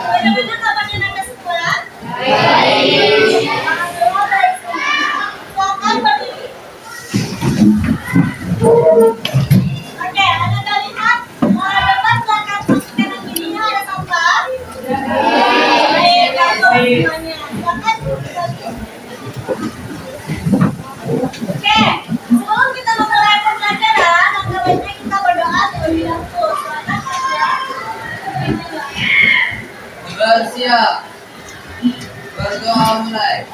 Bagaimana kabarnya Anda semua? Silakan berdiri. Oke, Anda lihat depan belakang kanan kirinya ada sampah. Baik, semuanya. Silakan berdiri. Oke, sebelum kita memulai pembelajaran, langkah baiknya kita berdoa terlebih dahulu. Silakan ya. Bersiap. Berdoa mulai.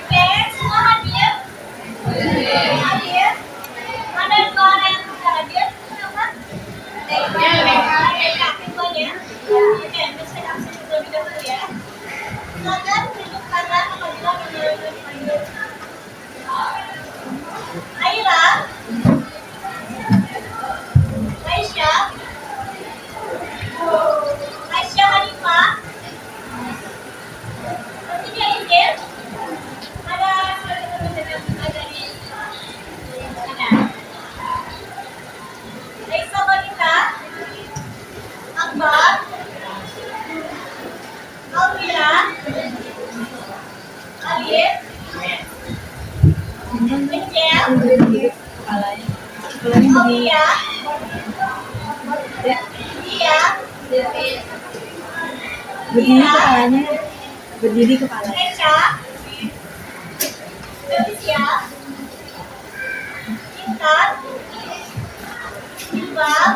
Oke, semua hadir? Hadir? Ada dua orang yang tidak hadir? Siapa? Mereka semuanya. Oke, saya absen terlebih dahulu ya. Silakan tunjuk tangan apabila menyerahkan hadir. Aira, Aisyah, Aisyah Hanifah, Ketiga Injil, ada dari ada. Raisa Bonita, Akbar, Alvira, Alif, Angel, Aulia, Dia, Berdiri kepalanya, berdiri kepala. Eca, Felicia, Intan, Iqbal,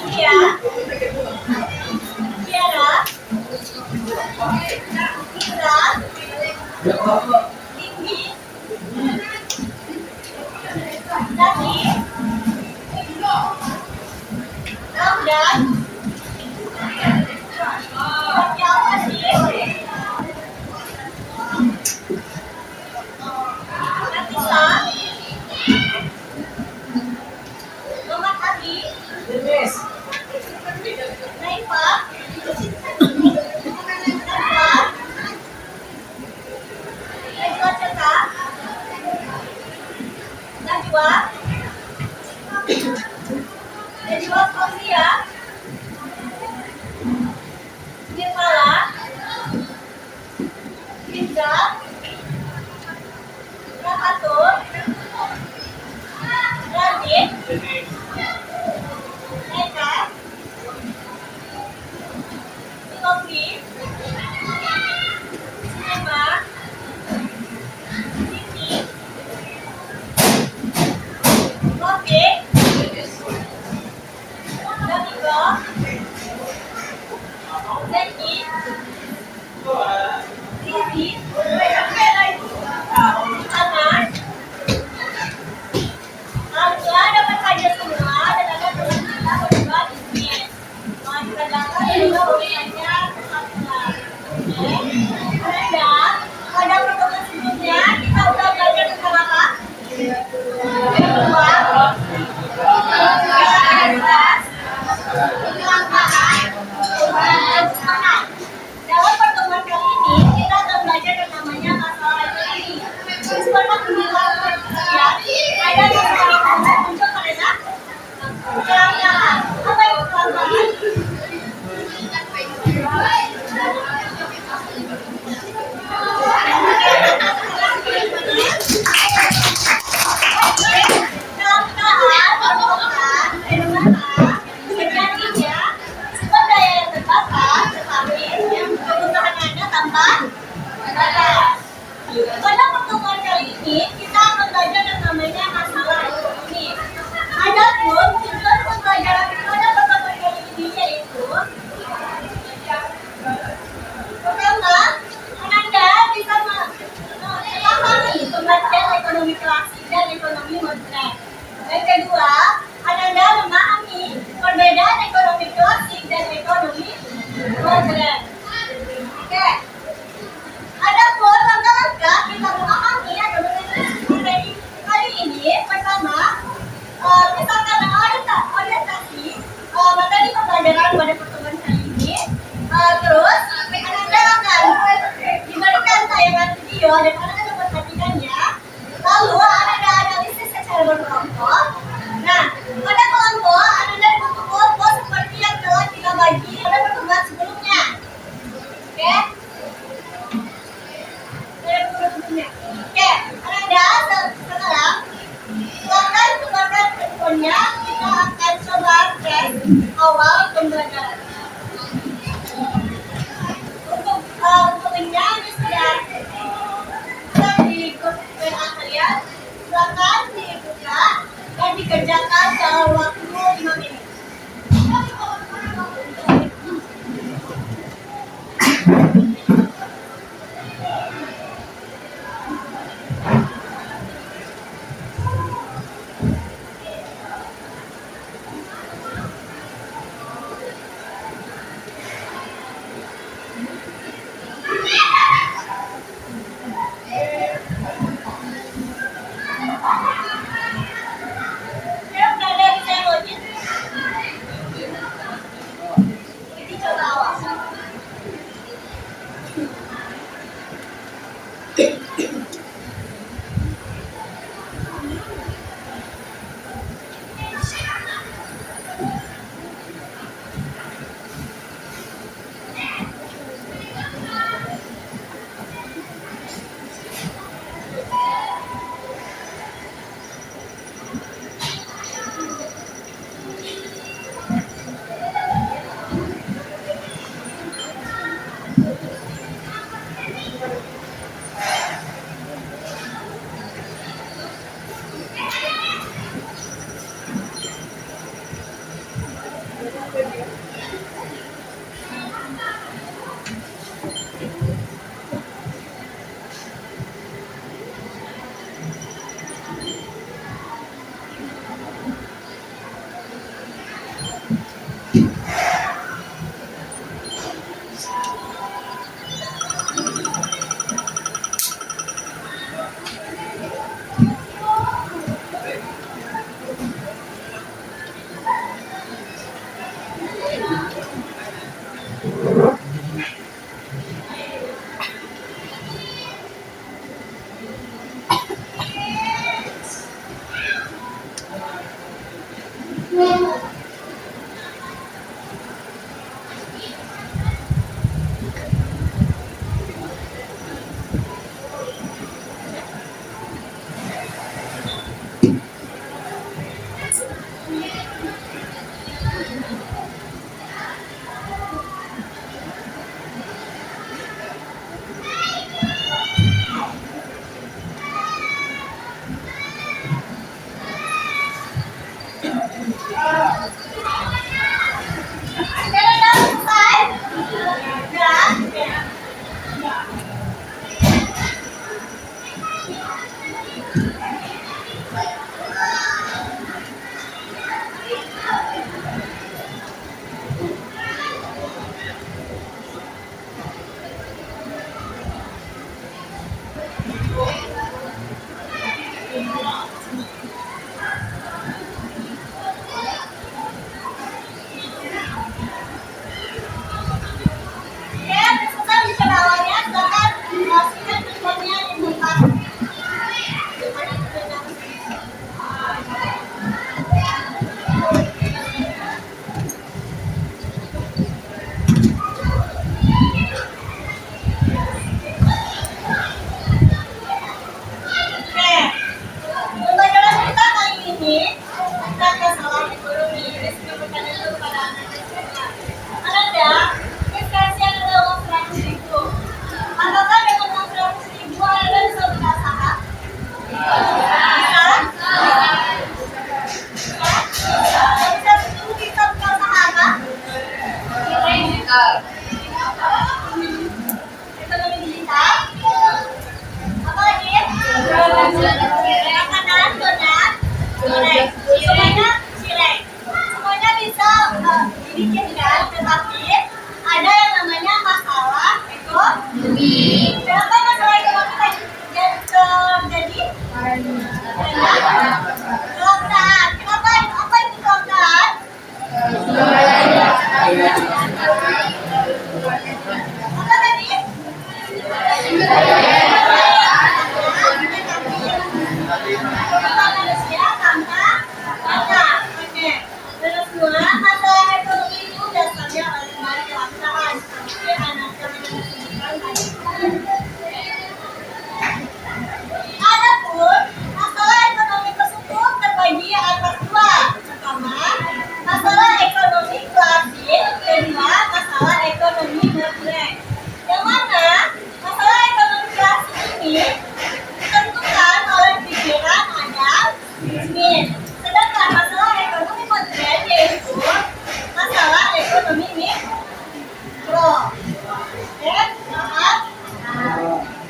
Iya, Tiara, Indra, Tinggi, Daki, Ramdan, Fajar Asif, Natisa, Muhammad Ali, Naifa, Najwa Ceta, Najwa Fauzia, Nirmala, Indra, Rahatul, Radit, Eka, Sofi, Sinema, Siti, Roke, Davigo, Zeki, Rizi, Aman, Alhamdulillah dapat hadir semua dan ada teman kita berdua di sini. Mohon diperkenalkan dan juga pembeliannya Alhamdulillah. Dan pada pertemuan sebelumnya kita sudah belajar tentang apa? Peluang, kreativitas, kelangkaan, dan semangat. Dalam pertemuan kali ini kita akan belajar yang namanya masalah ekonomi. Seperti penjelasan ada masalah untuk mereka kelangkaan. Apa itu kelangkaan? Pada pertemuan kali ini kita akan belajar yang namanya masalah ekonomi. Adapun tujuan pembelajaran kalian. Oke. Ada pun langkah-langkah kita memahami atau mengenai kali ini. Pertama, misalkan orientasi materi pembelajaran pada pertemuan kali ini. Terus, Anda akan diberikan tayangan video dan Anda memperhatikannya. Lalu, Anda analisis secara berkelompok. Nah, pada kelompok, Anda dari kelompok seperti yang telah kita bagi pada pertemuan sebelumnya. Oke? Oke, Anda sekarang silakan keluarkan handphonenya. Kita akan coba tes awal pembelajaran. Untuk linknya ini sudah di grup WA kalian. Silakan dibuka dan dikerjakan dalam waktu 5 menit. dibikinkan, tetapi ada yang namanya masalah ekonomi itu dasarnya oleh kembali kelangkaan seperti anak yang disebutkan tadi. Adapun masalah ekonomi tersebut terbagi atas dua. Pertama, masalah ekonomi klasik, kedua masalah ekonomi modern. Yang mana masalah ekonomi klasik ini ditentukan oleh pikiran Adam Smith. Sedangkan masalah ekonomi modern yaitu masalah ekonomi mikro. Oke, maaf.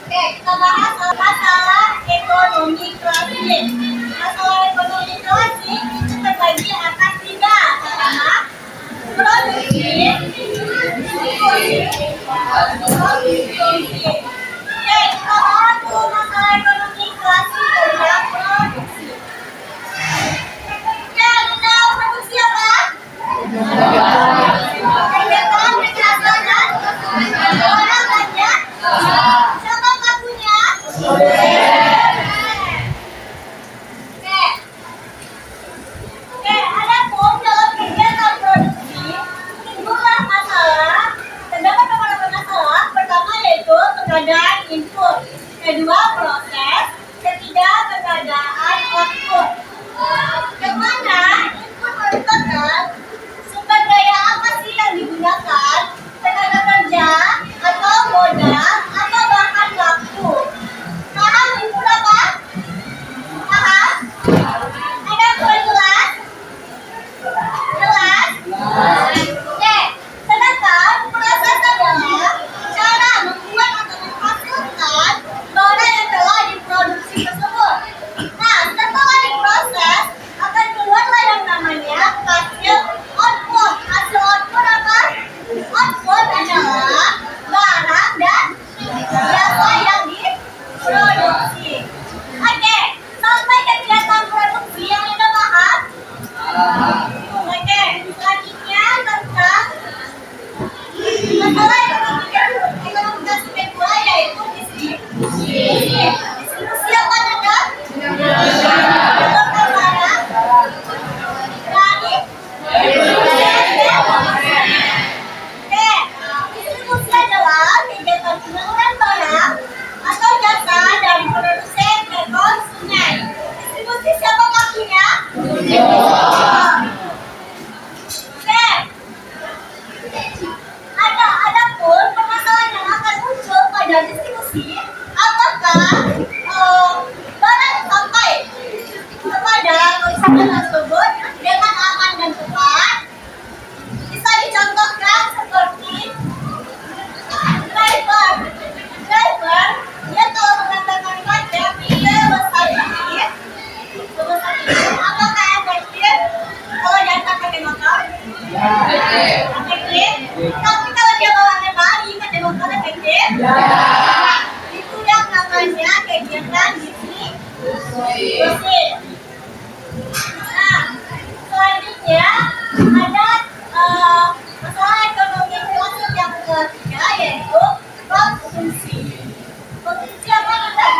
Oke, kita bahas masalah ekonomi klasik. Masalah ekonomi klasik itu terbagi atas tiga. Pertama, produksi. Oke, kita bahas dulu masalah ekonomi klasik dan produksi. Oke, kita produksi apa? Kegiatan, kegiatan, dan orang banyak. Siapa pelakunya? Oke, adapun dalam kegiatan produksi timbullah masalah. Terdapat beberapa masalah. Pertama yaitu pengadaan input, kedua proses, ketiga pengadaan output. Yang mana input merupakan sumber daya apa sih yang digunakan, tenaga kerja atau modal atau bahan baku. Paham input apa? Paham? Ada yang jelas? Jelas? Oke, sedangkan proses adalah cara membuat atau menghasilkan barang yang telah diproduksi tersebut. Nah, setelah diproses akan keluarlah yang namanya hasil output. Hasil output apa? Output adalah barang dan jasa yang diproduksi. Oke, sampai kegiatan produksi yang kita bahas. Oke, selanjutnya tentang masalah ekonomi klasik kedua yaitu distribusi. Distribusi apa juga? Contohkan barang dari Oke, distribusi adalah kegiatan penyaluran barang atau jasa dari produsen ke konsumen. Distribusi siapa pelakunya? Oke. Adapun permasalahan yang akan muncul pada distribusi, apakah barang sampai kepada konsumen tersebut dengan aman dan tepat? Bisa dicontohkan seperti driver. Dia kalau mengantarkan pajak sebesar ini, apakah efektif kalau diantar pakai motor? Efektif. Tapi kalau dia bawanya bari pakai motor efektif? Itu yang namanya kegiatan distribusi. Nah, selanjutnya ada masalah ekonomi klasik yang ketiga yaitu konsumsi. Konsumsi apa Anda?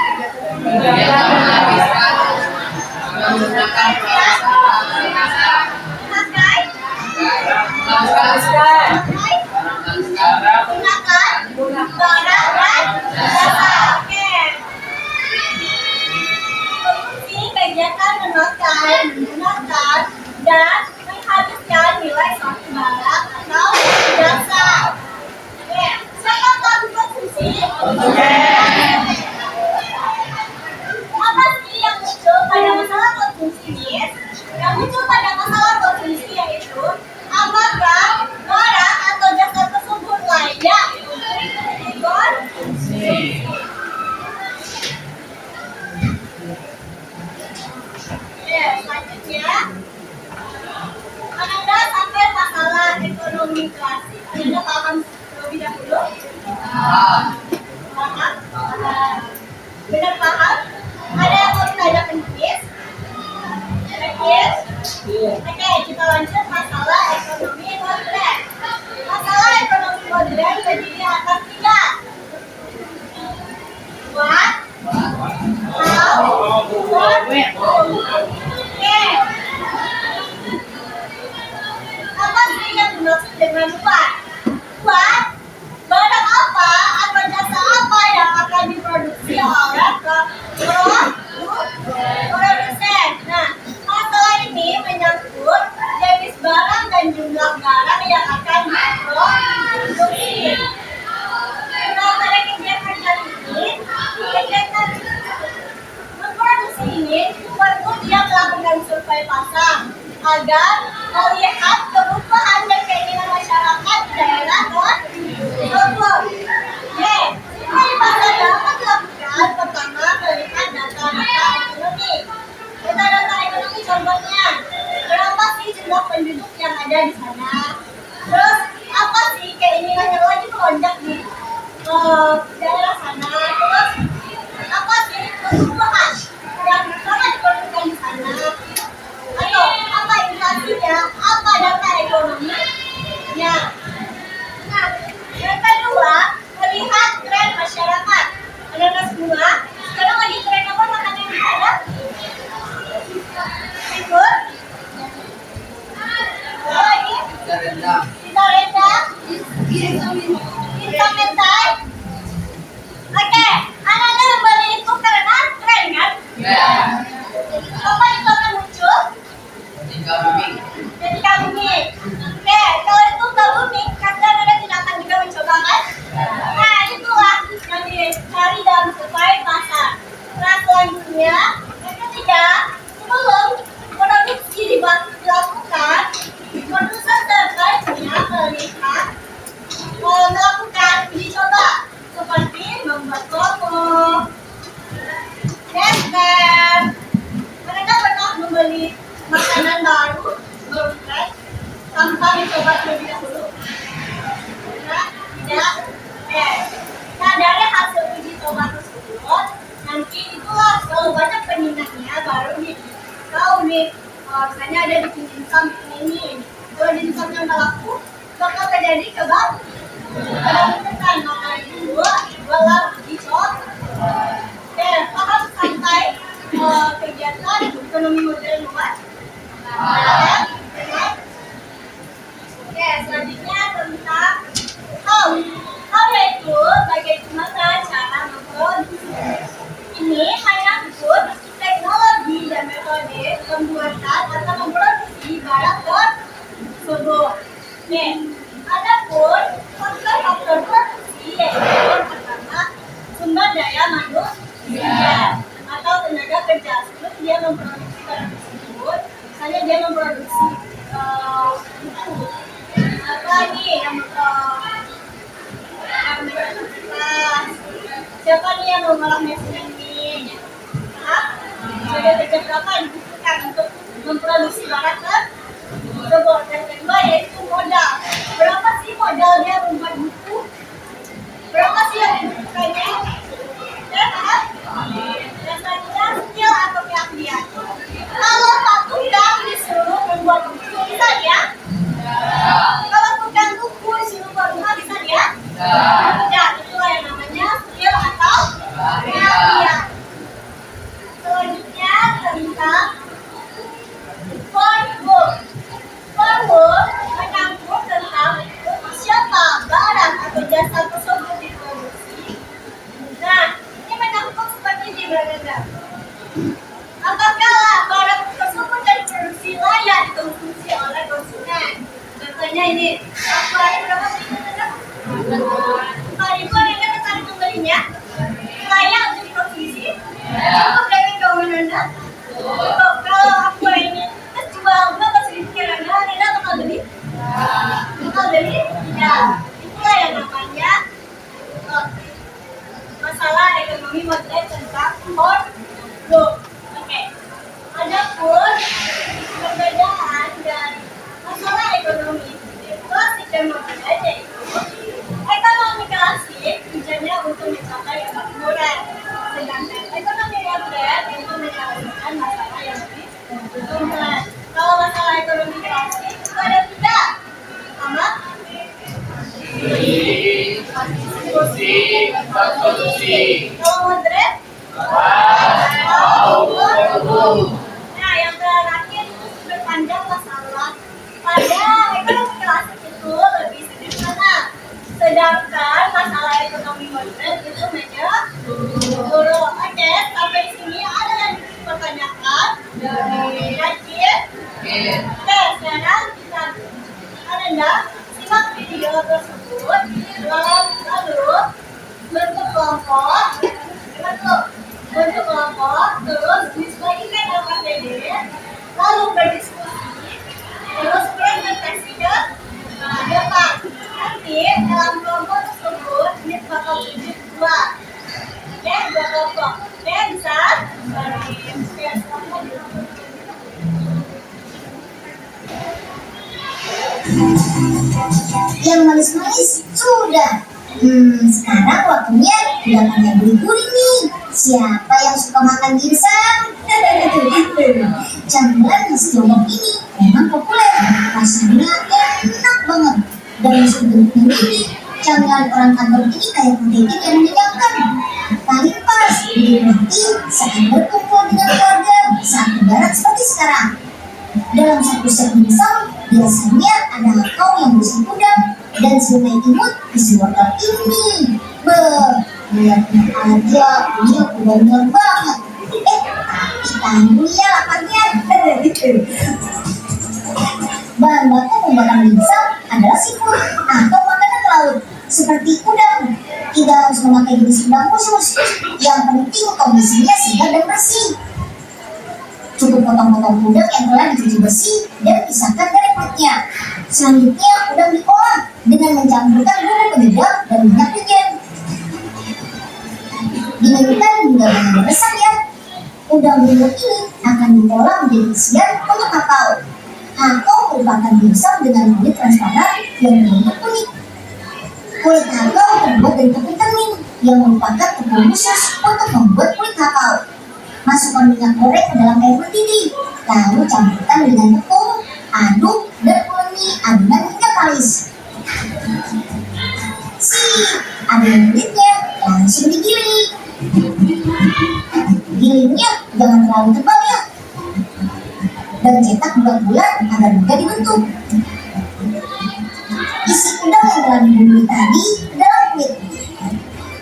Gunakan barang dan jasa. Oke. Konsumsi kegiatan memakai, menggunakan dan menghabiskan nilai suatu barang atau jasa. Oke. Siapa pelaku konsumsi? Apa sih yang muncul pada masalah konsumsi ini? Yang muncul pada masalah konsumsi yaitu apakah barang atau jasa tersebut layak untuk dikonsumsi? Oke, selanjutnya Anda sampai masalah ekonomi klasik. Anda paham terlebih dahulu? Paham? Benar paham? Ada yang mau ditanyakan please? Oke, kita lanjut masalah ekonomi modern. Masalah ekonomi modern terdiri atas tiga. What? How? What? Oke. Yang kedua, buat barang apa atau jasa apa yang akan diproduksi oleh produsen. Nah, masalah ini menyangkut jenis barang dan jumlah barang yang akan diproduksi. Nah, pada kegiatan ini, kegiatan memproduksi ini perlu dia melakukan survei pasar agar melihat kebutuhan dan keinginan masyarakat daerah tersebut. Survei pasar dapat dilakukan pertama melihat data-data ekonomi. Data-data ekonomi contohnya, berapa sih jumlah penduduk yang ada di sana? Terus apa sih keinginan yang lagi melonjak di daerah sana? Terus apa sih kebutuhan yang sangat diperlukan di sana? Ayo, apa inflasinya? Apa data ekonominya? Nah, yang kedua, melihat tren masyarakat. Anak-anak semua, sekarang lagi tren apa makanan yang ada? Ikut? Apa lagi? Kita rendang. Kita rendang? Kita mentai? Oke, anak-anak membeli itu karena tren kan? Ya. Apa itu akan muncul? Ketika booming. Ketika booming. Oke, kalau itu nggak booming, kalian ada tidak akan juga mencoba kan? Nah, itulah yang dicari dalam survei pasar. Nah, selanjutnya, yang ketiga, sebelum produksi dilakukan, produsen sebaiknya melakukan uji coba seperti membuat logo, tester. Mereka pernah membeli makanan baru fresh tanpa mencoba terlebih dahulu? Nah, tidak. Nah, dari hasil uji coba tersebut, nanti itulah kalau banyak peminatnya baru nih tahu nih, misalnya ada di dimsum ini. Kalau dimsumnya nggak laku, bakal terjadi kebanyakan. Maka itu adalah uji coba. Paham santai kegiatan ekonomi modern luas? Selanjutnya tentang how yaitu bagaimana cara memproduksi. Ini menyangkut teknologi dan metode pembuatan atau memproduksi barang tersebut. Adapun faktor produksi yaitu yang pertama sumber daya manusia atau tenaga kerja. Sebelum dia memproduksi barang tersebut, misalnya dia memproduksi apa lagi yang siapa nih yang mengolah mesin ini? Tenaga kerja berapa yang dibutuhkan untuk memproduksi barang tersebut? Yang kedua yaitu modal. Berapa sih modal dia membuat buku? Berapa sih yang dibutuhkannya? Dan selanjutnya skill atau keahlian. Kalau Pak Tukang disuruh membuat buku, bisa dia? Kalau tukang buku disuruh buat rumah, bisa dia? Tidak, itulah yang namanya skill atau keahlian. Selanjutnya tentang formwork. Formwork menyangkut tentang siapa barang atau jasa tersebut diproduksi. Nah, ini menyangkut seperti di beranda. Apakah barang tersebut yang diproduksi layak dikonsumsi oleh konsumen? Contohnya ini, akuarium berapa sih? 5.000 Anda tertarik membelinya? Layak untuk dikonsumsi? Cukup dengan keuangan Anda? Kalau akuarium ini jual berapa seribu kira-kira Anda bakal beli? Bakal beli? Ya, itulah yang namanya masalah ekonomi modern tentang formwork. Oke. Adapun perbedaan dari masalah ekonomi klasik dan modern yaitu ekonomi klasik tujuannya untuk mencapai kemakmuran, sedangkan ekonomi modern itu menyelesaikan masalah yang lebih kompleks. Kalau masalah ekonomi klasik itu ada tiga. Pertama, kalau modern, nah yang terakhir itu berpanjang masalah pada ekonomi klasik itu lebih kelompok, bentuk kelompok, terus disebagikan dalam KPD, lalu berdiskusi, terus presentasi ke depan. Nanti dalam kelompok tersebut ini bakal tunjuk dua kelompok. Bisa yang manis-manis sudah. Sekarang waktunya udah pada beli-beli nih. Siapa yang suka makan dimsum? Camilan nasi jambon ini memang populer. Rasanya enak banget. Dan masuk bentuknya ini, camilan orang kantor ini kayak protein yang mengenyangkan. Paling pas dinikmati saat berkumpul dengan keluarga saat lebaran seperti sekarang. Dalam satu set dimsum, biasanya ada kau yang bersih udang dan sungai imut isi wortel ini. Lihatnya aja, ini udah bener banget. Tapi tahan dulu ya laparnya. Bahan baku pembuatan dimsum adalah seafood atau makanan laut seperti udang. Tidak harus memakai jenis udang khusus. Yang penting kondisinya segar dan bersih. Cukup potong-potong udang yang telah dicuci bersih dan pisahkan dari perutnya. Selanjutnya udang diolah dengan mencampurkan bumbu penyedap dan minyak wijen. Didinginkan hingga benar besar ya. Udang bumbu ini akan diolah menjadi isian untuk kakao. Kakao merupakan dimsum dengan kulit transparan yang berbentuk unik. Kulit kakao terbuat dari tepung termin yang merupakan tepung khusus untuk membuat kulit kakao. Masukkan minyak goreng ke dalam air mendidih, lalu campurkan dengan tepung, aduk, dan uleni adonan hingga kalis. Adonan kulitnya langsung digiling. Gilingnya jangan terlalu tebal ya, dan cetak bulat-bulat agar mudah dibentuk. Isi udang yang telah dibumbui tadi ke dalam kulit,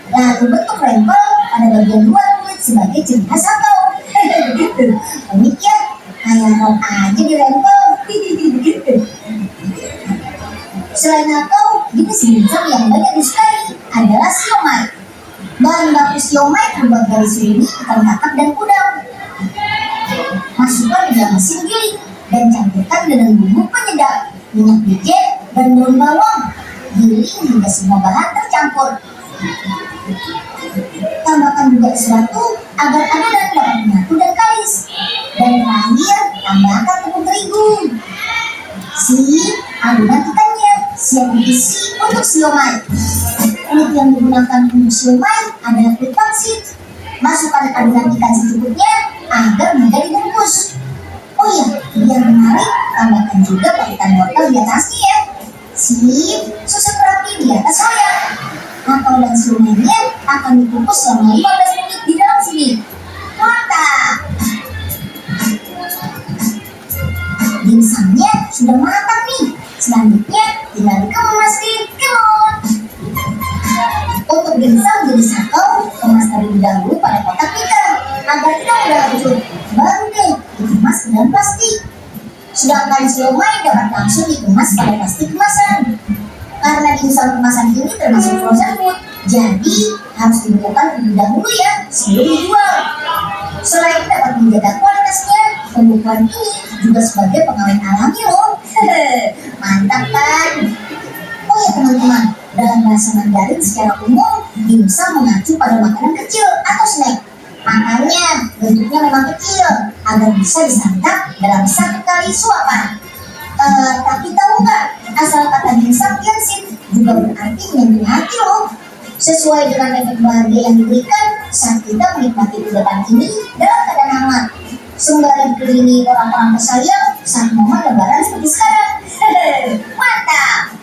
lalu bentuk rempel pada bagian luar kulit sebagai ciri khas kakao. Unik ya, kayak rok aja dirempel. Selain kakao, jenis dimsum yang banyak disukai adalah siomay. Bahan baku siomay terbuat dari surimi, ikan kakap, dan udang. Masukkan ke dalam mesin giling dan campurkan dengan bumbu penyedap, minyak wijen, dan daun bawang. Giling hingga semua bahan tercampur. Tambahkan juga es batu agar adonan dapat menyatu dan kalis. Dan terakhir, tambahkan tepung terigu. Adonan ikannya siap diisi untuk siomay. Kulit yang digunakan untuk siomay adalah kulit pangsit. Masukkan adonan ikan secukupnya agar mudah dibungkus. Oh iya, biar menarik, tambahkan juga parutan wortel di atasnya ya. Susun rapi di atas loyang. Kakao dan siomaynya akan dikukus selama 15 menit di dalam sini. Mantap! Dimsumnya sudah matang nih. Selanjutnya tinggal dikemas di kelon. Untuk dimsum jenis kakao, kemas terlebih dahulu pada kotak pita agar tidak mudah hancur. Baru deh dikemas ke dalam plastik. Sedangkan siomay dapat langsung dikemas pada plastik kemasan. Karena dimsum kemasan ini termasuk frozen food, jadi harus dibekukan terlebih dahulu ya sebelum dijual. Selain dapat menjaga kualitasnya, pembekuan ini juga sebagai pengawet alami loh. Mantap kan? Oh ya teman-teman, dalam bahasa Mandarin secara umum, dimsum mengacu pada makanan kecil atau snack. Makanya bentuknya memang kecil agar bisa disantap dalam satu kali suapan. Tapi tahu nggak, asal kata dimsum Gensin juga berarti menyentuh hati loh. Sesuai dengan efek bahagia yang diberikan saat kita menikmati kudapan ini dalam keadaan hangat, sembari dikelilingi orang-orang tersayang saat momen lebaran seperti sekarang. Mantap!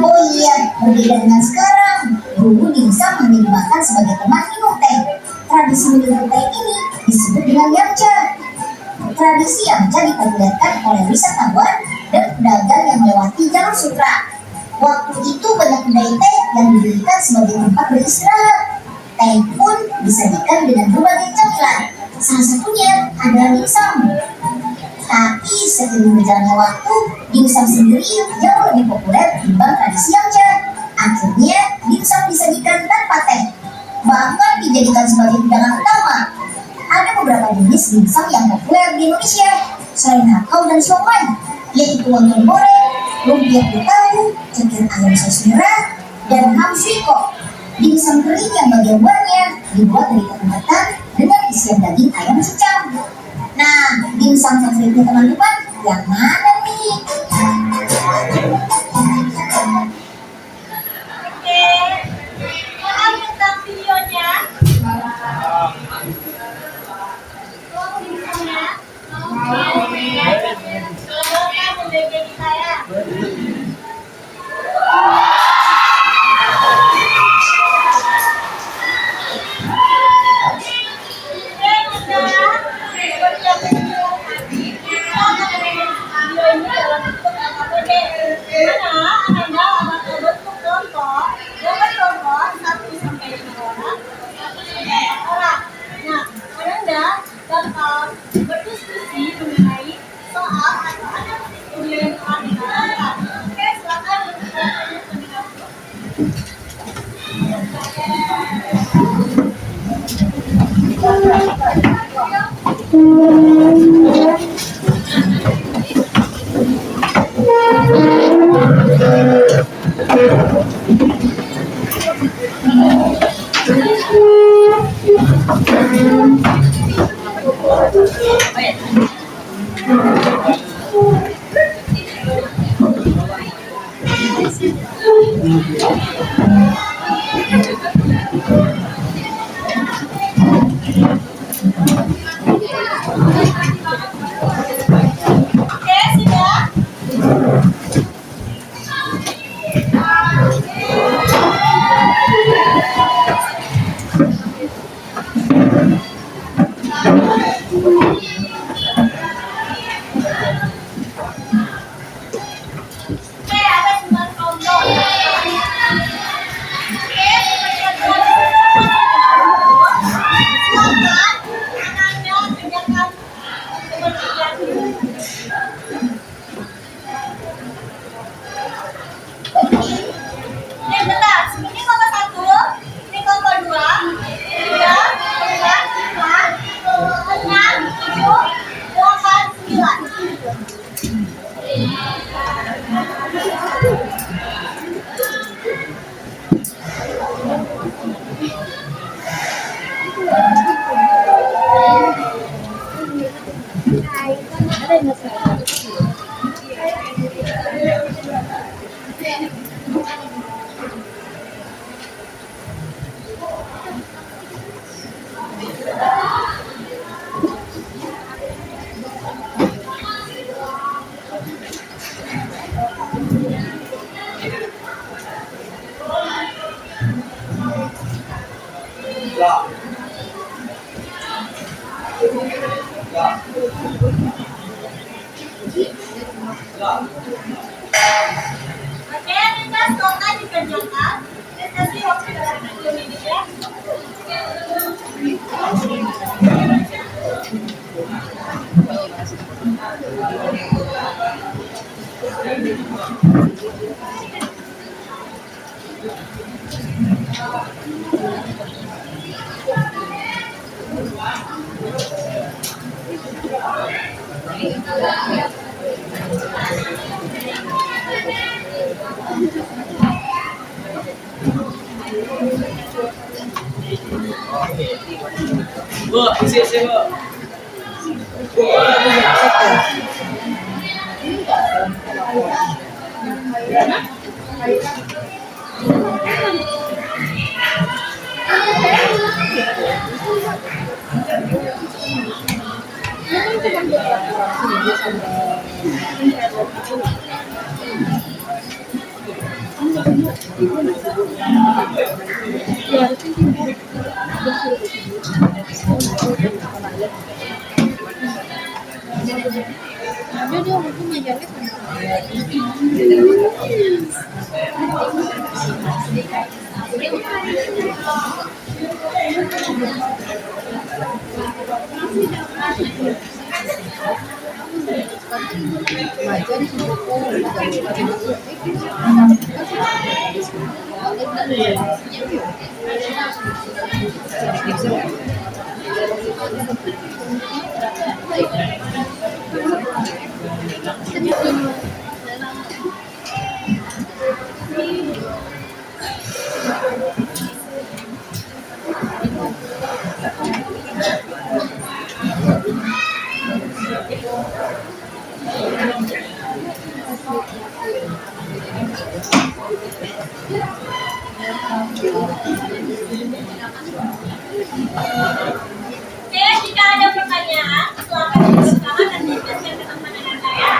Oh iya, berbeda dengan sekarang, dulu dimsum hanya dimakan sebagai teman minum teh. Tradisi minum teh ini disebut dengan yamcha. Tradisi yamcha diperlihatkan oleh wisatawan dan pedagang yang melewati jalur sutra. Waktu itu banyak kedai teh yang didirikan sebagai tempat beristirahat. Teh pun disajikan dengan berbagai camilan. Salah satunya adalah dimsum. Tapi seiring berjalannya waktu, dimsum sendiri jauh lebih populer dibanding tradisi yamcha. Akhirnya dimsum disajikan tanpa teh, bahkan dijadikan sebagai hidangan utama. Ada beberapa jenis dimsum yang populer di Indonesia selain hakau dan siomay, yaitu wonton goreng, lumpia tahu, ceker ayam saus merah, dan ham suiko. Dimsum kering yang bagian luarnya dibuat dari tepung ketan dengan isian daging ayam cincang. Nah, dimsum favoritnya teman-teman yang mana nih? Oke, mohon bintang videonya. Mau bintangnya? Kalau kamu bagi kita ya. Berdiskusi mengenai soal atau ada video yang telah dilakukan. Oke, silakan bertanya terlebih dahulu. Oke, sudah. Oke, ada 9 kelompok. Oke, seperti yang telah silakan anaknya kerjakan pengertian dulu. Ini bentar, ini kelompok 1, ini kelompok 2, 3, 4, 5, 6, 7, 8, 9. Oke, kita silakan dikerjakan. Kita kasih waktu dalam 10 menit ya. Bu, isi Bu. Oke, jika ada pertanyaan, silakan dipersilakan dan dijelaskan ke teman-teman saya.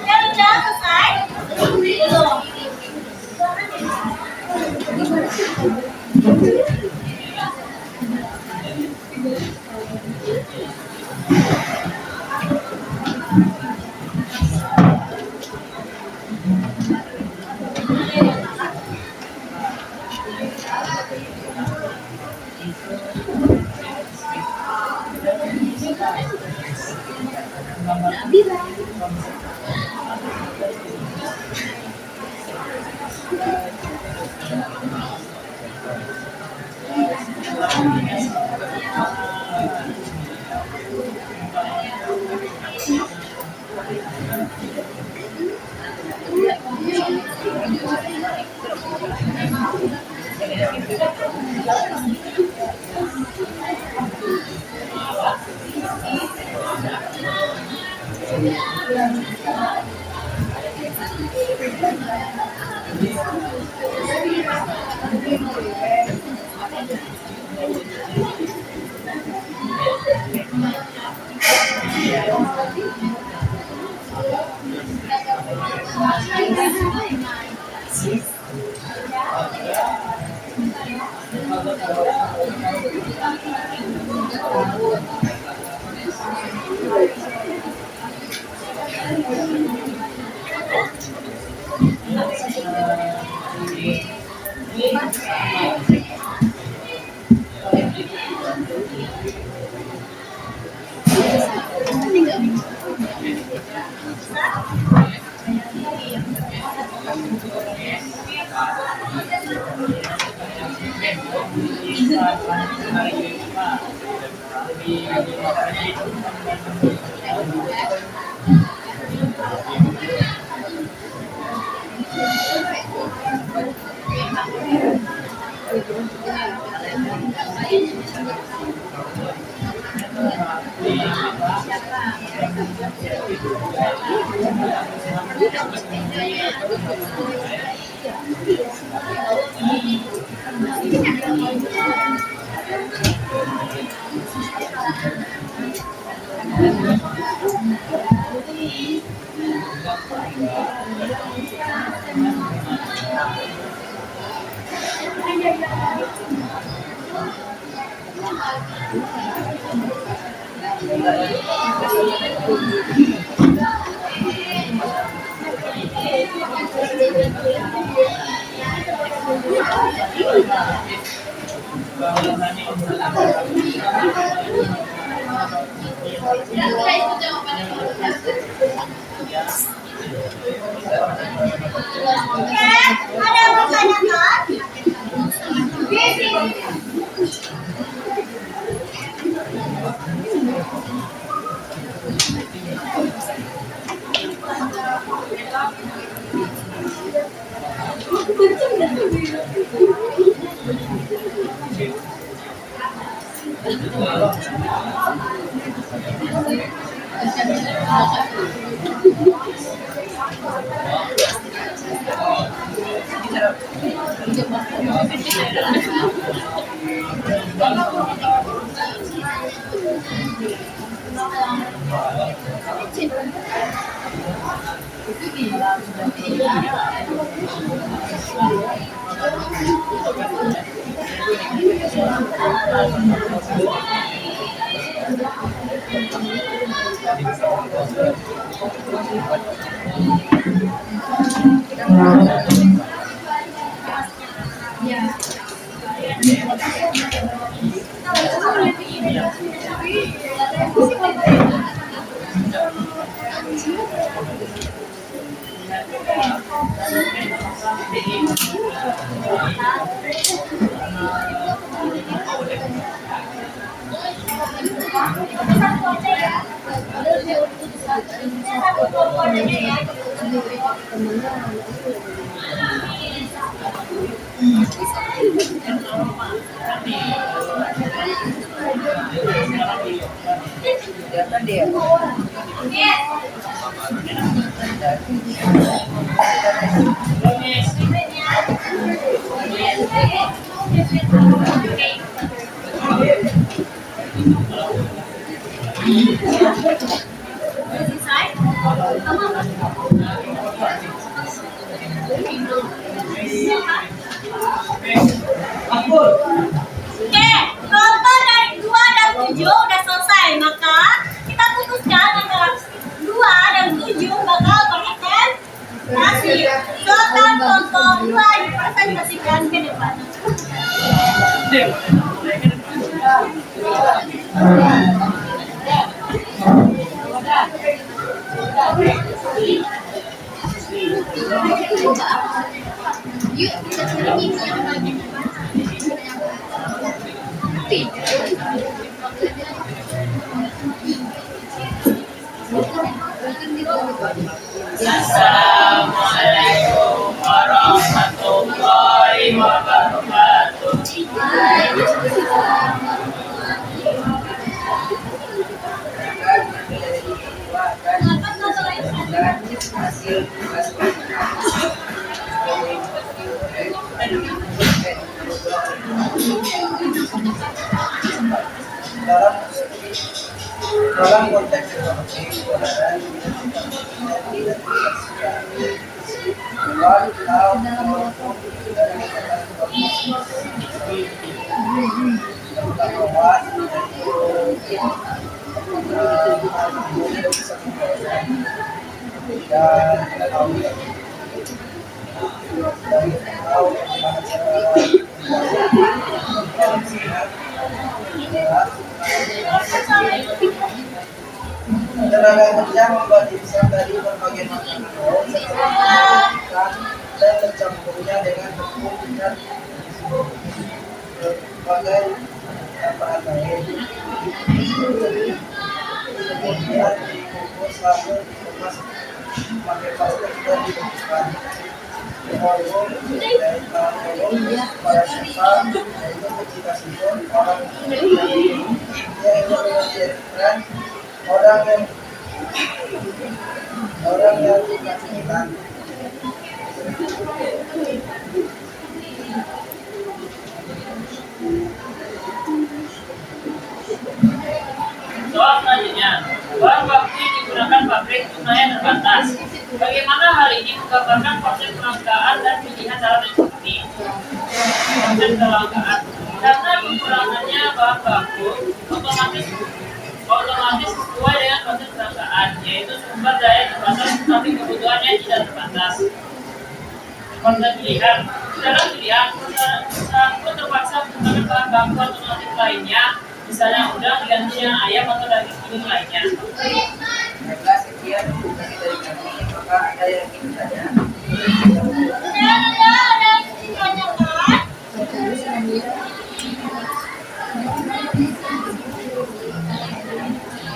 Yang udah selesai? Belum. Oke, ada yang bertanyakan? Oke, kelompok dari 2 dan 7 udah selesai, maka kita putuskan antara 2 dan 7 bakal berpresentasi. Silakan kelompok 2 dipresentasikan ke depan. Assalamualaikum warahmatullahi wabarakatuh. Dalam konteks ekonomi tenaga kerja membuat insan dari berbagai macam dan mencampurnya dengan tepung dan berbagai bahan lain. Kemudian dikukus lalu dikemas pakai plastik dan dibekukan. Dihormon dari tahun pada sifat yaitu ketika sifat orang yang menjadikan orang yang dikasihkan Soal selanjutnya, bahan baku yang digunakan pabrik jumlahnya terbatas. Bagaimana hal ini menggambarkan konsep kelangkaan dan pilihan dalam ekonomi? Konsep kelangkaan, karena kekurangannya bahan baku otomatis sesuai dengan konsep kelangkaan, yaitu sumber daya terbatas tetapi kebutuhannya tidak terbatas. Konsep pilihan, dalam pilihan perusahaan pun terpaksa menggunakan bahan baku alternatif lainnya, misalnya udang diganti dengan ayam atau daging giling lainnya. Baiklah, sekian diskusi dari kami. Maka ada yang ingin bertanya? Ada yang ditanyakan?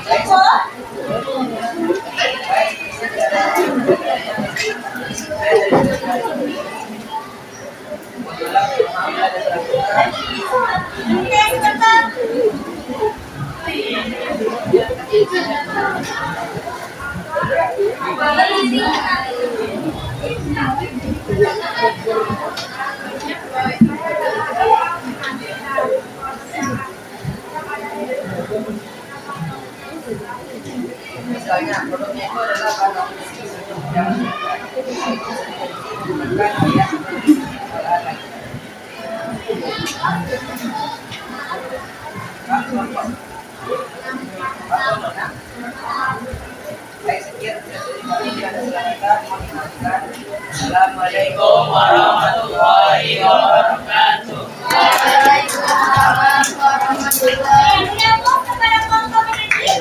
Ibu? Baik, tidak ada yang bertanya. Saya dari ada serabutan. Oke, sebentar. Misalnya produknya itu adalah bahan baku yang digunakan ya bahan lain. Baik, sekian dari kami. Ada silakan mohon dimaafkan. Assalamualaikum warahmatullahi wabarakatuh. Yang mau kepada kelompok ini.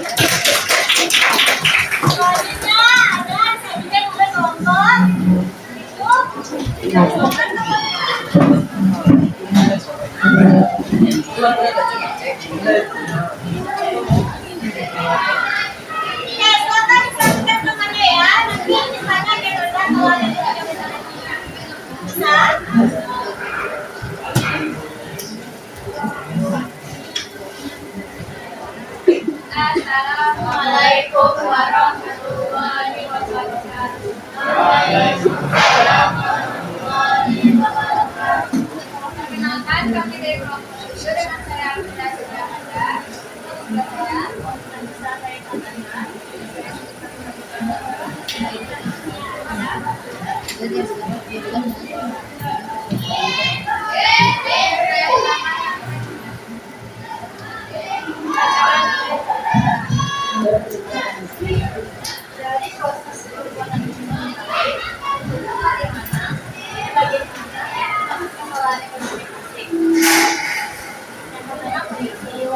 Selanjutnya ada sajian oleh kelompok. Itu silakan disampaikan temannya ya. Nanti misalnya kita udah kalau ada yang bisa. Assalamualaikum warahmatullahi wabarakatuh. Perkenalkan, kami dari kelompok 7 dengan saya Alhamdulillah sudah ada. Dari proses pembuatan bagaimana kesalahan ekonomi fisik yang pertama prediksi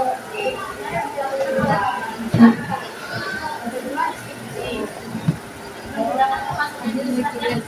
kedua distribusi menggunakan kemasan yang dirusakan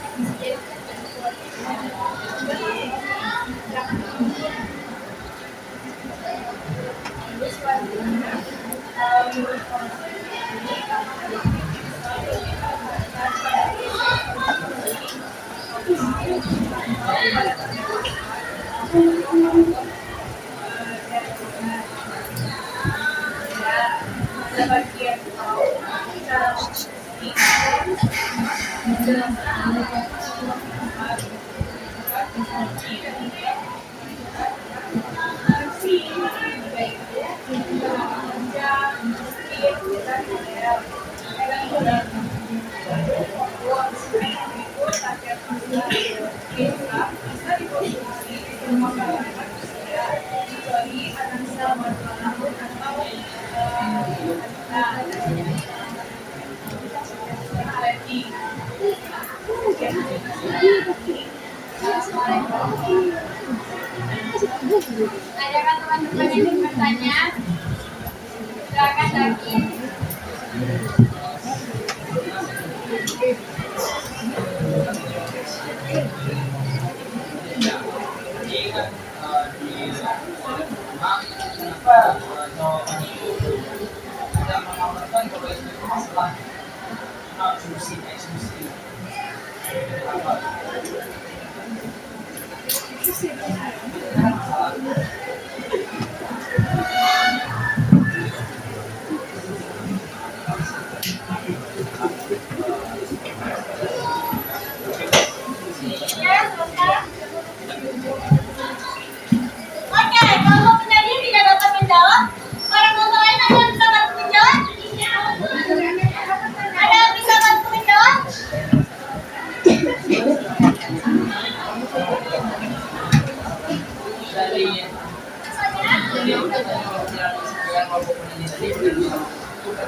Adakah teman-teman yang ingin bertanya? Silakan lagi. Oke, kalau penyanyi tidak dapat menjawab, para kelompok lain akan bisa bantu menjawab.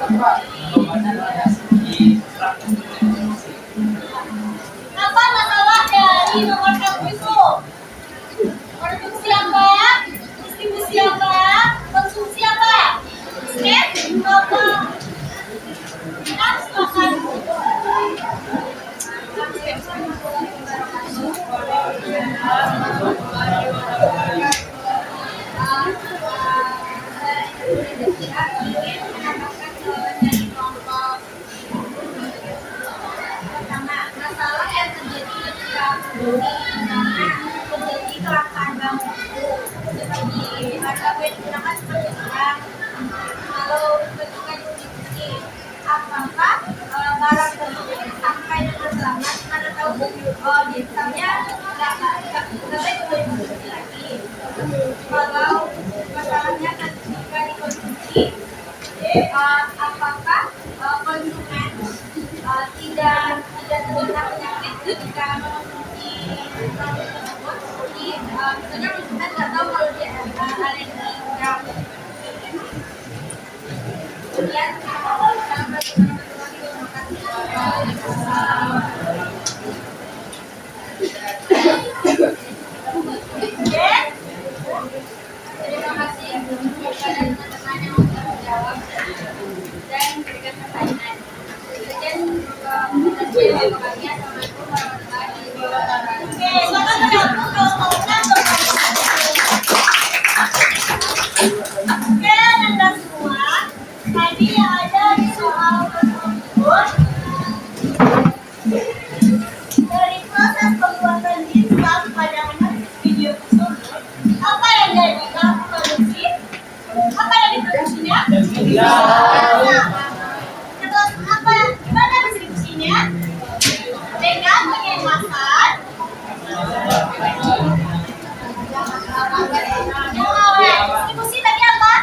Jawabannya adalah di Apa masalah dari nomor satu itu? Produksi apa? Distribusi apa? Konsumsi apa? Step apa? Kita sepakat. Pertama, masalah yang terjadi ketika terjadi kelangkaan bahan baku seperti harga digunakan seperti barang. Kalau bentuknya distribusi, apakah barang tersebut sampai dengan selamat? Mana tahu misalnya nggak baik untuk dikonsumsi lagi. Kalau masalahnya ketika dikonsumsi, apakah konsumen tidak terkena penyakit ketika mengonsumsi produk tersebut? Jadi misalnya konsumen nggak tahu kalau dia alergi udang. Kemudian sampai terima kasih kepada teman-teman yang sudah menjawab dan memberikan pertanyaan. Sekian terima kasih. Assalamualaikum warahmatullahi wabarakatuh. Oke, selamat mendampung kalau mau Oke, Anda semua, tadi ada di soal tersebut dari proses pembuatan instan pada analisis video tersebut, apa yang jadi produksi? Apa yang diproduksinya? Terus apa? Gimana distribusinya? Dengan pengemasan. Distribusi tadi apa?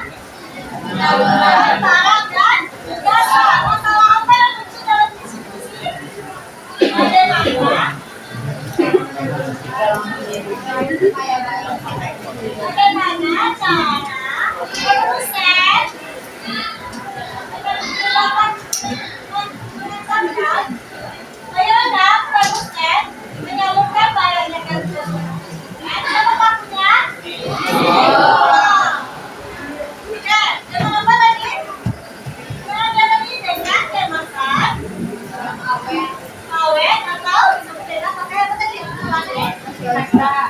Barang dan jasa. Masalah apa yang muncul dalam distribusi? Bagaimana cara produsen menyalurkan barangnya ke konsumen? Siapa pelakunya? Oke, jangan lupa lagi. Dengan kemasan, awet atau disebut pakai apa tadi?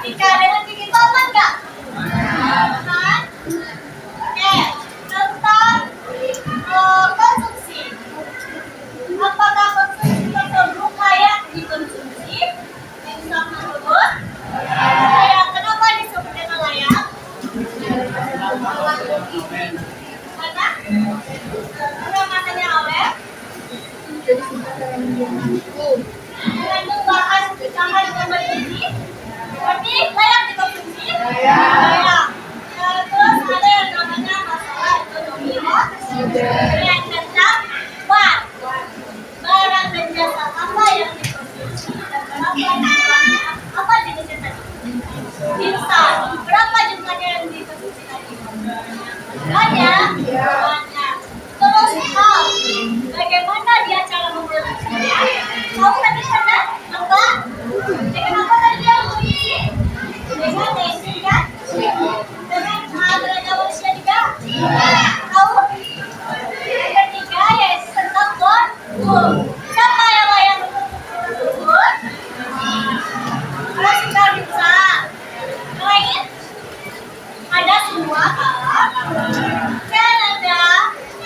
Jika dengan gigi itu aman nggak? Aman. Oke, tentang konsumsi. Apakah konsumsi tersebut layak dikonsumsi? Instan tersebut layak. Kenapa disebut dengan layak? Karena matanya awet. Mengandung bahan yang bergizi, berarti layak dikonsumsi. Layak. Terus ada yang namanya masalah ekonomi. Yang tentang barang dan jasa apa yang dikonsumsi dan berapa jumlahnya? Apa jenisnya tadi? Instan. Berapa jumlahnya yang dikonsumsi tadi? Banyak. Terus bagaimana dia cara memproduksinya? Kamu tadi pernah apa? Dengan apa tadi dia memproduksi? Dengan mesin kan? Dengan tenaga manusia juga? Tahu? Ketiga yaitu tentang waktu. Siapa yang layak tersebut? Kita bisa. Lain? Ada semua kan? Kan ada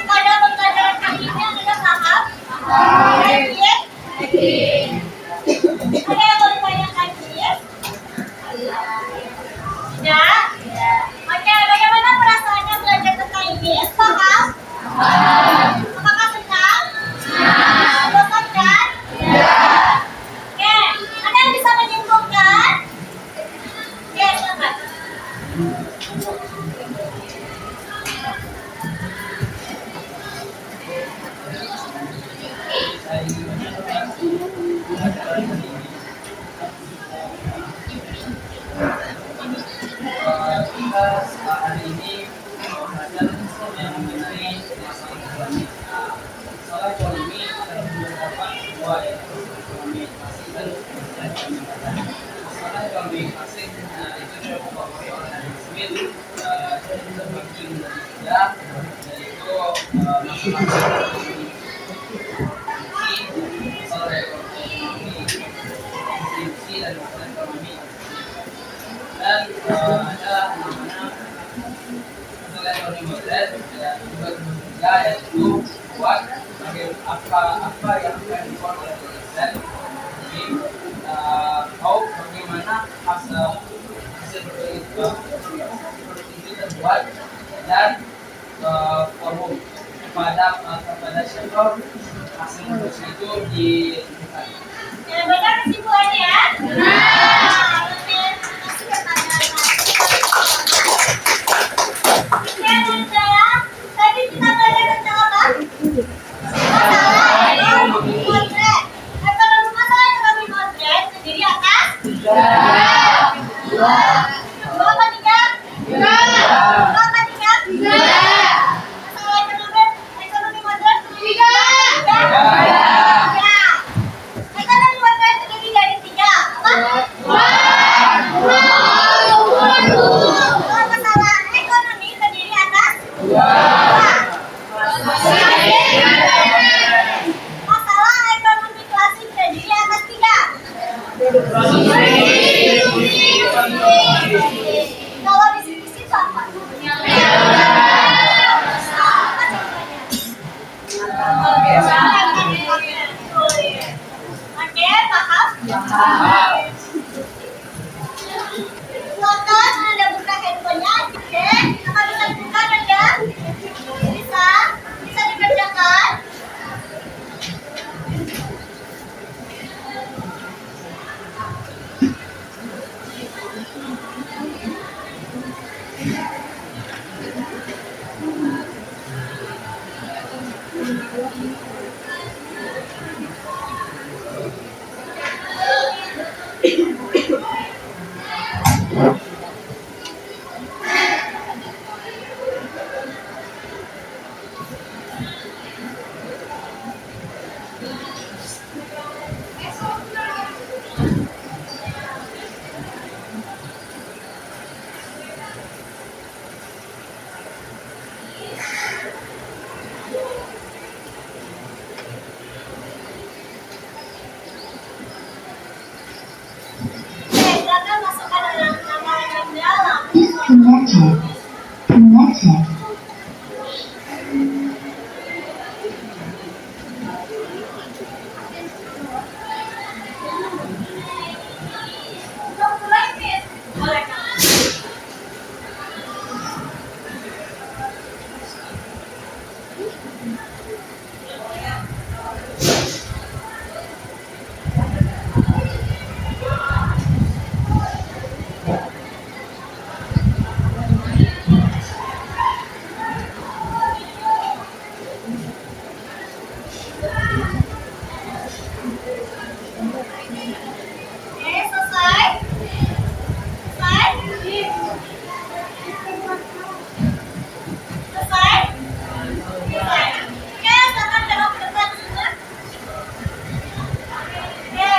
pada pembelajaran kali ini ada paham? Yakin? Ada yang mau ditanyakan Yes? Tidak? Oke, bagaimana perasaannya belajar tentang IBS? Paham? Apakah senang? Bosan kan? Oke, ada yang bisa menyimpulkan? Oke, silakan. Kita hari ini belajar yang mengenai masalah ekonomi. kambing asing itu dievakuasi oleh Nabi Smith terbagi menjadi tiga, yaitu masing-masing oleh konstitusi dan masalah ekonomi, dan ada namanya masalah ekonomi modern dan juga ketiga yaitu buat apa yang akan dibuat oleh produsen. Jadi tahu bagaimana hasil produk itu terbuat dan forum kepada siapa hasil produksi itu ditentukan. Ya, benar kesimpulannya ya? Nah, oke. Terima kasih kepada saya. Tadi kita belajar tentang apa? Masalah ekonomi moderat. Masalah ekonomi moderat terdiri atas dua apa tiga? Dua apa tiga? Masalah ekonomi moderat tiga. Ekonomi moderat terdiri dari tiga. Apa? Masalah ekonomi terdiri atas dua. Masalah ekonomi klasik terdiri atas tiga. Kalau diskusi itu apa? Oke, paham? Silakan Anda buka handphonenya. Oke, apa bisa dibuka saja? Bisa dikerjakan. Silakan masukkan nama yang dalam. Disconnected. Connected. Oke, selesai. Selesai. Selesai. Selesai. Oke, silakan tengok ke depan semua. Oke.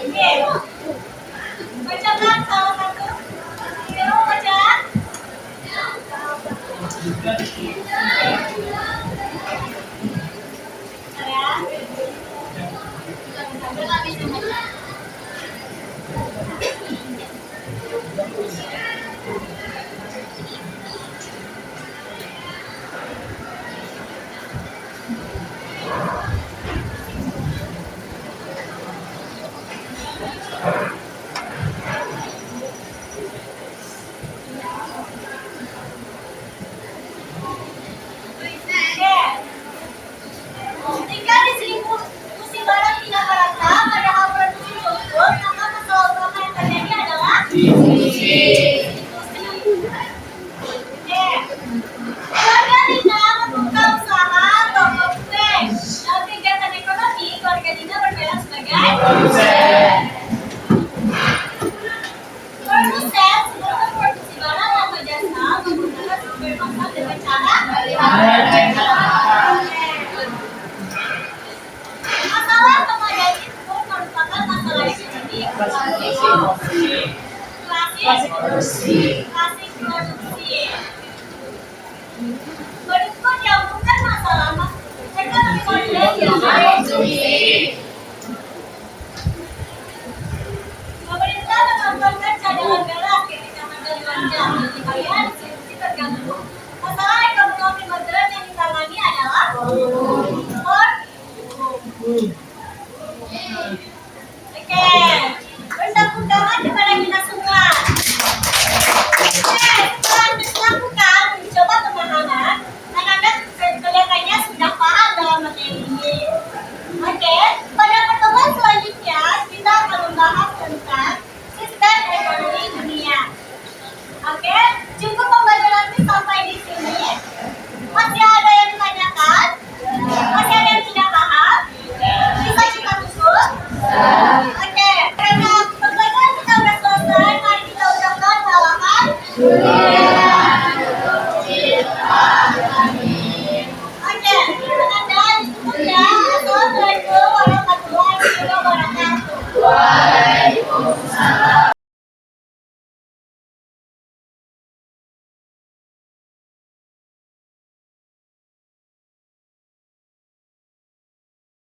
Oke. Bacakan salah satu. Hero baca. Ketika di seribu musim barat tidak merata, padahal produksi. Asik produksi. Berikutnya bukan masalah ekonomi modern ya. Pemerintah menontonkan cadangan beras ketika menerima jaminan dibayar institusi terganggu. Masalah ekonomi modern yang ditangani adalah Oke, bertepuk tangan kepada kita semua. Oke, setelah dilakukan uji coba pemahaman, anak-anak kelihatannya sudah paham dalam materi ini. Oke, pada pertemuan selanjutnya kita akan membahas tentang sistem ekonomi dunia. Oke, cukup pembelajaran ini sampai di sini. Masih ada yang ditanyakan? Masih ada yang tidak paham? Bisa kita tutup? Oke, karena pembelajaran kita sudah selesai, mari kita ucapkan selamat. Oke, dengan ditutup ya. Assalamualaikum warahmatullahi wabarakatuh.